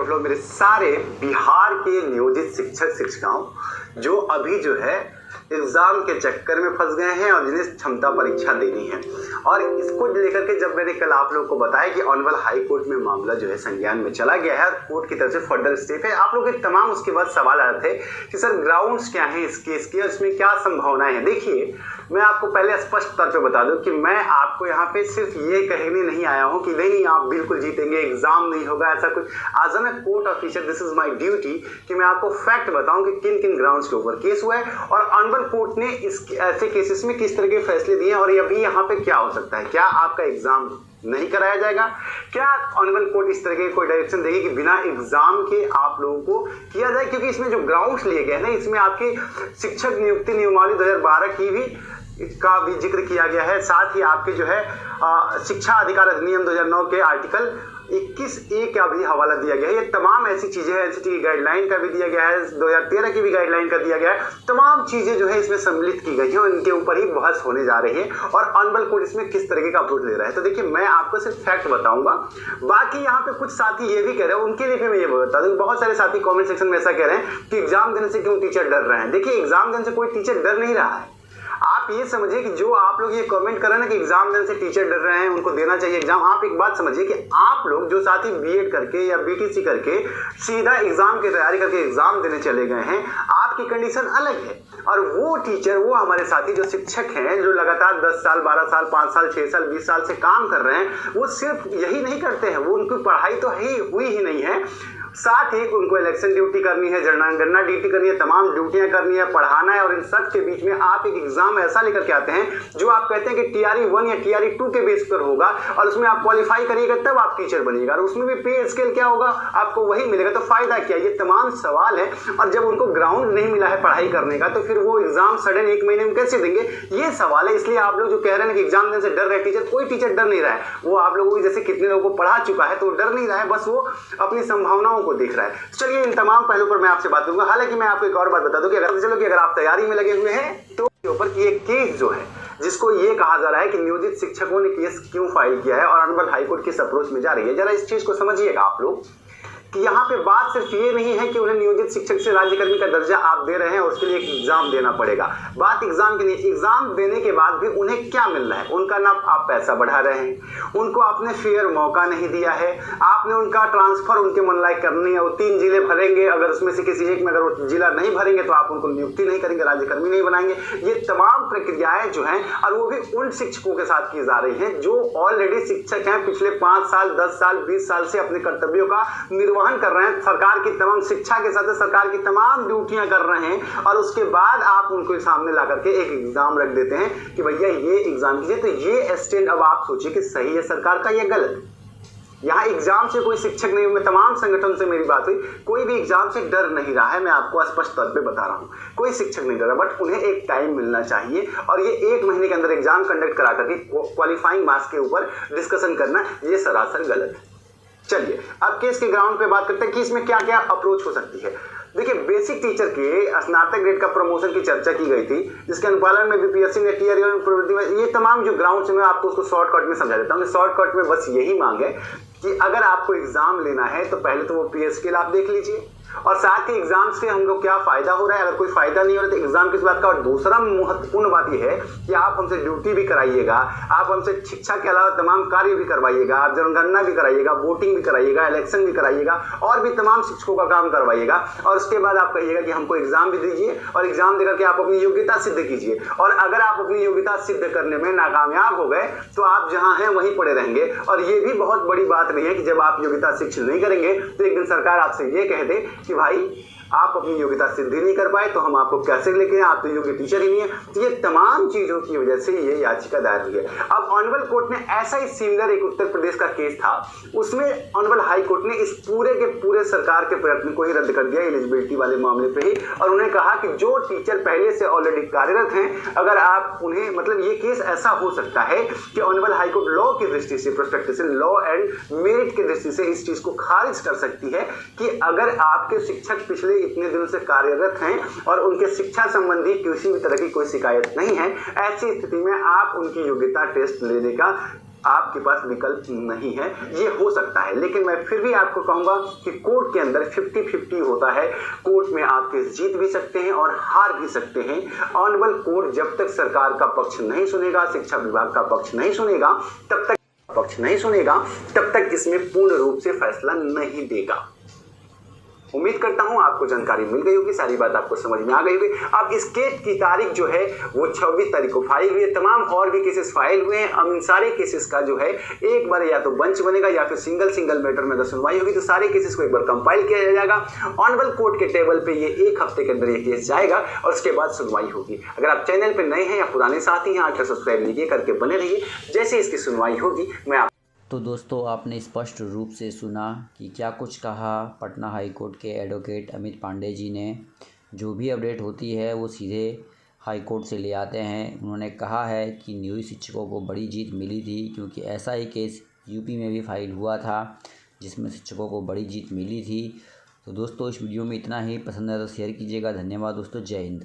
तो लोग मेरे सारे बिहार के नियोजित शिक्षक शिक्षिकाओं जो अभी जो है एग्जाम के चक्कर में फंस गए हैं और जिन्हें क्षमता परीक्षा देनी है, और इसको लेकर के जब मैंने कल आप लोग को बताया कि ऑनरेबल हाई कोर्ट में मामला जो है संज्ञान में चला गया है, कोर्ट की तरफ से फर्दर स्टेप है, आप लोग के तमाम उसके बाद सवाल आ रहे थे कि सर ग्राउंड्स क्या है इस केस की और इसमें क्या संभावनाएं हैं। देखिए, मैं आपको पहले स्पष्ट तौर पे बता दूं कि मैं आपको यहाँ पे सिर्फ ये कहने नहीं आया हूँ कि नहीं आप बिल्कुल जीतेंगे, एग्जाम नहीं होगा, ऐसा कुछ। As an court officer this is my duty कि मैं आपको फैक्ट बताऊं कि किन किन ग्राउंड्स के ऊपर केस हुआ है और ऑनरेबल कोर्ट ने इस ऐसे केसेस में किस तरह के फैसले दिए और अभी यहाँ पे क्या हो सकता है। क्या आपका एग्जाम नहीं कराया जाएगा? क्या ऑनरेबल कोर्ट इस तरह के कोई डायरेक्शन देगी कि बिना एग्जाम के आप लोगों को किया जाए? क्योंककि इसमें जो ग्राउंड्स लिए गए हैं इसमें आपकी शिक्षक नियुक्ति नियमावली 2012 की भी का भी जिक्र किया गया है, साथ ही आपके जो है शिक्षा अधिकार अधिनियम 2009 के आर्टिकल 21A का भी हवाला दिया गया है। ये तमाम ऐसी चीजें हैं, एनसीटी की गाइडलाइन का भी दिया गया है, 2013 की भी गाइडलाइन का दिया गया है। तमाम चीजें जो है इसमें सम्मिलित की गई हैं और इनके ऊपर ही बहस होने जा रही है और ऑनरेबल कोर्ट इसमें किस तरीके का अप्रोच ले रहा है। तो देखिए, मैं आपको सिर्फ फैक्ट बताऊंगा, बाकी यहाँ पे कुछ साथी ये भी कह रहे हैं, उनके लिए भी मैं ये बता दूं, बहुत सारे साथी कॉमेंट सेक्शन में ऐसा कह रहे हैं कि एग्जाम देने से क्यों टीचर डर रहे हैं। देखिए, एग्जाम देने से कोई टीचर डर नहीं रहा है। आप ये समझिए कि जो आप लोग ये कमेंट कर रहे हैं ना कि एग्जाम देने से टीचर डर रहे हैं, उनको देना चाहिए एग्जाम, आप एक बात समझिए कि आप लोग जो साथी बीएड करके या बीटीसी करके सीधा एग्जाम की तैयारी करके एग्जाम देने चले गए हैं, आपकी कंडीशन अलग है। और वो टीचर, वो हमारे साथी जो शिक्षक हैं, जो लगातार 10 साल 12 साल 5 साल 6 साल 20 साल से काम कर रहे हैं, वो सिर्फ यही नहीं करते हैं, वो उनकी पढ़ाई तो हुई ही नहीं है, साथ ही उनको इलेक्शन ड्यूटी करनी है, जनगणना ड्यूटी करनी है, तमाम ड्यूटियां करनी है, पढ़ाना है। और इन सब के बीच में आप एक एग्जाम ऐसा लेकर के आते हैं जो आप कहते हैं कि टीआरई 1 या टीआरई 2 के बेस पर होगा और उसमें आप क्वालिफाई करिएगा तब आप टीचर बनिएगा, और उसमें भी पे स्केल क्या होगा, आपको वही मिलेगा, तो फायदा क्या? ये तमाम सवाल है। और जब उनको ग्राउंड नहीं मिला है पढ़ाई करने का, तो फिर वो एग्जाम सडन 1 महीने में कैसे देंगे? ये सवाल है। इसलिए आप लोग जो कह रहे हैं कि एग्जाम देने से डर रहे टीचर, कोई टीचर डर नहीं रहा है। वो आप लोगों को जैसे कितने लोगों को पढ़ा चुका है तो डर नहीं रहा है, बस वो अपनी संभावनाओं को देख रहा है। चलिए, इन तमाम पहलुओं पर मैं आपसे बात करूंगा। हालांकि मैं आपको एक और बात बता दूं कि अगर आप तैयारी में लगे हुए हैं तो ऊपर की एक केस जो है जिसको ये कहा जा रहा है कि नियोजित शिक्षकों ने केस क्यों फाइल किया है और ऑनरेबल हाईकोर्ट किस अप्रोच में जा रही है, जरा इस चीज को समझिएगा आप लोग कि यहाँ पे बात सिर्फ ये नहीं है कि उन्हें नियोजित शिक्षक से राज्यकर्मी का दर्जा आप दे रहे हैं और उसके लिए एक एग्जाम देना पड़ेगा। बात एग्जाम की नहीं, एग्जाम देने के बाद भी उन्हें क्या मिल रहा है? उनका ना आप पैसा बढ़ा रहे हैं, उनको आपने फेयर मौका नहीं दिया है, आपने उनका ट्रांसफर उनके मन लायक करनी है, वो 3 जिले भरेंगे, अगर उसमें से किसी एक में अगर वो जिला नहीं भरेंगे तो आप उनको नियुक्ति नहीं करेंगे, राज्यकर्मी नहीं बनाएंगे। ये तमाम प्रक्रियाएं जो हैं, और वो भी उन शिक्षकों के साथ की जा रही हैं जो ऑलरेडी शिक्षक हैं, पिछले 5 साल 10 साल 20 साल से अपने कर्तव्यों का निर्वहन कर रहे हैं, सरकार की तमाम शिक्षा के साथ सरकार की तमाम ड्यूटियां कर रहे हैं, और उसके बाद आप उनको सामने ला करके एक एग्जाम रख देते हैं कि भैया ये एग्जाम कीजिए। तो ये स्टैंड, अब आप सोचिए कि सही है सरकार का या गलत? यहाँ एग्जाम से कोई शिक्षक नहीं, मैं तमाम संगठन से मेरी बात हुई, कोई भी एग्जाम से डर नहीं रहा है, मैं आपको स्पष्ट तौर पे बता रहा हूँ, कोई शिक्षक नहीं डर रहा, बट उन्हें एक टाइम मिलना चाहिए और ये 1 महीने के अंदर एग्जाम कंडक्ट करा करके क्वालिफाइंग मार्क्स के ऊपर डिस्कशन करना, ये सरासर गलत है। चलिए, अब केस के ग्राउंड पे बात करते हैं कि इसमें क्या क्या अप्रोच हो सकती है। देखिए, बेसिक टीचर के स्नातक ग्रेड का प्रमोशन की चर्चा की गई थी, जिसके अनुपालन में बीपीएससी ने टीआरई प्रवृत्ति में ये तमाम जो ग्राउंड से मैं आपको उसको शॉर्टकट में समझा देता हूँ। शॉर्टकट में बस यही मांग है कि अगर आपको एग्जाम लेना है तो पहले तो वो पी स्केल आप देख लीजिए, और साथ ही एग्जाम से हमको क्या फायदा हो रहा है। अगर कोई फायदा नहीं हो रहा तो एग्जाम किस बात का। और दूसरा महत्वपूर्ण बात यह है कि आप हमसे ड्यूटी भी कराइएगा, आप हमसे शिक्षा के अलावा तमाम कार्य भी करवाइएगा, आप जनगणना भी कराइएगा, वोटिंग भी कराइएगा, इलेक्शन भी कराइएगा, और भी तमाम शिक्षकों का काम करवाइएगा, और उसके बाद आप कहिएगा कि हमको एग्जाम भी दीजिए और एग्जाम देकर के आप अपनी योग्यता सिद्ध कीजिए। और अगर आप अपनी योग्यता सिद्ध करने में नाकामयाब हो गए तो आप जहां हैं वहीं पड़े रहेंगे। और ये भी बहुत बड़ी बात नहीं है कि जब आप योग्यता सिद्ध नहीं करेंगे तो एक दिन सरकार आपसे ये कह दे कि भाई आप अपनी योग्यता सिद्ध नहीं कर पाए तो हम आपको कैसे लेके आए, आप तो योग्य टीचर ही नहीं है। तो ये तमाम चीजों की वजह से ये याचिका दायर हुई है। अब ऑनरेबल कोर्ट ने ऐसा ही सिमिलर एक उत्तर प्रदेश का केस था, उसमें ऑनरेबल हाई कोर्ट ने इस पूरे के पूरे सरकार के प्रयत्न को ही रद्द कर दिया एलिजिबिलिटी वाले मामले पे ही, और उन्होंने कहा कि जो टीचर पहले से ऑलरेडी कार्यरत हैं, अगर आप उन्हें, मतलब ये केस ऐसा हो सकता है कि ऑनरेबल हाई कोर्ट लॉ की दृष्टि से, प्रोस्पेक्टिव से, लॉ एंड मेरिट की दृष्टि से इस चीज को खारिज कर सकती है कि अगर आपके शिक्षक पिछले इतने दिनों से कार्यरत हैं और उनके शिक्षा संबंधी किसी भी तरह की कोई शिकायत नहीं है, ऐसी स्थिति में आप उनकी योग्यता टेस्ट लेने का आपके पास विकल्प नहीं है, ये हो सकता है। लेकिन मैं फिर भी आपको कहूंगा कि कोर्ट के अंदर 50-50 होता है। कोर्ट में आप केस जीत भी सकते हैं और हार भी सकते हैं। ऑनरेबल कोर्ट जब तक सरकार का पक्ष नहीं सुनेगा, शिक्षा विभाग का पक्ष नहीं सुनेगा, तब तक इसमें पूर्ण रूप से फैसला नहीं देगा। उम्मीद करता हूं आपको जानकारी मिल गई होगी, सारी बात आपको समझ में आ गई होगी। अब इस केस की तारीख जो है वो 26 तारीख को फाइल हुई है। तमाम और भी केसेस फाइल हुए हैं। अब इन सारे केसेस का जो है एक बार या तो बेंच बनेगा या फिर सिंगल मैटर में अगर सुनवाई होगी तो सारे केसेस को एक बार कंपाइल किया जाएगा। ऑनरेबल कोर्ट के टेबल पे ये 1 हफ्ते के अंदर ये केस जाएगा और उसके बाद सुनवाई होगी। अगर आप चैनल पे नए हैं या पुराने साथी हैं, आकर सब्सक्राइब लीजिए, करके बने रहिए। जैसे इसकी सुनवाई होगी मैं तो दोस्तों, आपने स्पष्ट रूप से सुना कि क्या कुछ कहा पटना हाई कोर्ट के एडवोकेट अमित पांडे जी ने। जो भी अपडेट होती है वो सीधे हाई कोर्ट से ले आते हैं। उन्होंने कहा है कि नियोजित शिक्षकों को बड़ी जीत मिली थी, क्योंकि ऐसा ही केस यूपी में भी फाइल हुआ था जिसमें शिक्षकों को बड़ी जीत मिली थी। तो दोस्तों, इस वीडियो में इतना ही। पसंद है तो शेयर कीजिएगा। धन्यवाद दोस्तों, जय हिंद।